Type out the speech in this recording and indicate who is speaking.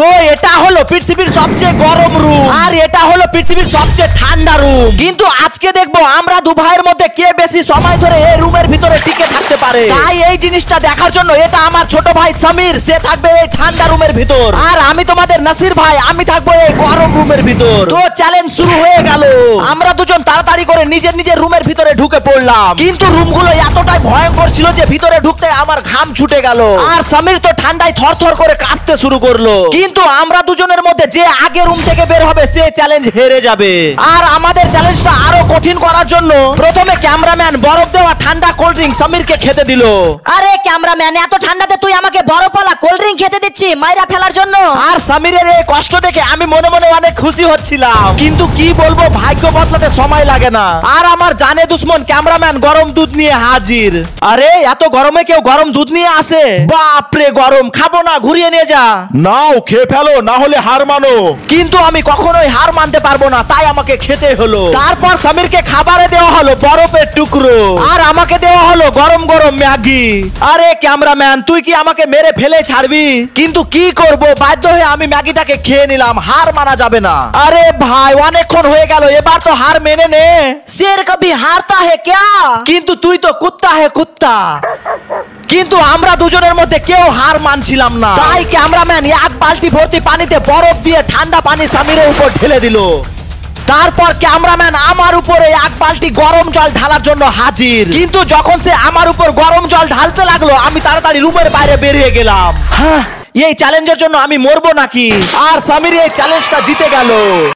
Speaker 1: তো এটা হলো পৃথিবীর সবচেয়ে গরম রুম আর এটা হলো পৃথিবীর সবচেয়ে ঠান্ডা রুম। কিন্তু আজকে দেখবো আমরা দু ভাইয়ের মধ্যে কে বেশি সময় ধরে এই রুমের ভিতরে টিকে থাকতে পারে। তাই এই জিনিসটা দেখার জন্য এটা আমার ছোট ভাই সমীর, সে থাকবে এই ঠান্ডা রুমের ভিতর, আর আমি তোমাদের নাসির ভাই, আমি থাকবো এই গরম রুমের ভিতর। তো চ্যালেঞ্জ শুরু হয়ে গেল। আমরা দুজন তাড়াতাড়ি করে নিজের নিজের রুমের ভিতরে ঢুকে পড়লাম, কিন্তু রুমগুলো এতটাই ভয়ঙ্কর ছিল যে ভিতরে ঢুকতে আমার ঘাম ছুটে গেল, আর সমীর তো ঠান্ডায় থরথর করে কাঁপতে শুরু করলো। কিন্তু আমরা দুজনের মধ্যে যে আগে রুম থেকে বের হবে সে চ্যালেঞ্জ হেরে যাবে। আর আমাদের চ্যালেঞ্জটা আরো কঠিন করার জন্য প্রথমে ক্যামেরাম্যান বরফ দেওয়া ঠান্ডা কোল্ড ড্রিঙ্ক সমীরকে খেতে দিল।
Speaker 2: আরে ক্যামেরাম্যান, এত ঠান্ডাতে তুই আমাকে বরফওয়ালা কোল্ড ড্রিঙ্ক খেতে দিচ্ছি মাইরা ফেলার জন্য?
Speaker 1: আর সমীরের এই কষ্ট দেখে আমি মনে মনে অনেক খুশি হচ্ছিলাম, কিন্তু কি বলবো, ভাগ্য বদলাতে সময় লাগে না। আর আমার জানে দুশ্মন ক্যামেরাম্যান গরম দুধ নিয়ে হাজির। আরে এত গরমে কেউ গরম দুধ নিয়ে আসে? বাপরে গরম, খাবো না, ঘুরিয়ে নিয়ে যা।
Speaker 3: নাও খেয়ে ফেলো, না হলে হার মানো।
Speaker 1: কিন্তু আমি কখনোই হার মানতে পারবো না, তাই আমাকে খেতে হলো। তারপর সমীরকে খাবারে দেওয়া হলো বরফের টুকরো, আর আমাকে দেওয়া হলো গরম গরম ম্যাগি। আরে ক্যামেরাম্যান, তুই কি আমাকে মেরে ফেলে ছাড়বি? কিন্তু কি করব, বাধ্য হয়ে আমি ম্যাগিটাকে খেয়ে নিলাম, হার মানা যাবে না। আরে ভাই অনেকক্ষণ হয়ে গেল, এবার তো হার মেনে নে।
Speaker 2: শের কবি হারতা হে ক্যা?
Speaker 1: কিন্তু তুই তো কুত্তা হে কুত্তা। কিন্তু আমরা দুজনের মধ্যে কেউ হার মানছিলাম না, তাই ক্যামেরাম্যান এক বালতি ভর্তি পানিতে বরফ দিয়ে ঠান্ডা পানি সমীরের উপর ঢেলে দিল। তারপর ক্যামেরাম্যান আমার উপরে এক বালতি গরম জল ঢালার জন্য হাজির। কিন্তু যখন সে আমার উপর গরম জল ঢালতে লাগলো, আমি তাড়াতাড়ি রুমের বাইরে বেরিয়ে গেলাম। হ্যাঁ, এই চ্যালেঞ্জের জন্য আমি মরবো নাকি? আর সমীর এই চ্যালেঞ্জটা জিতে গেল।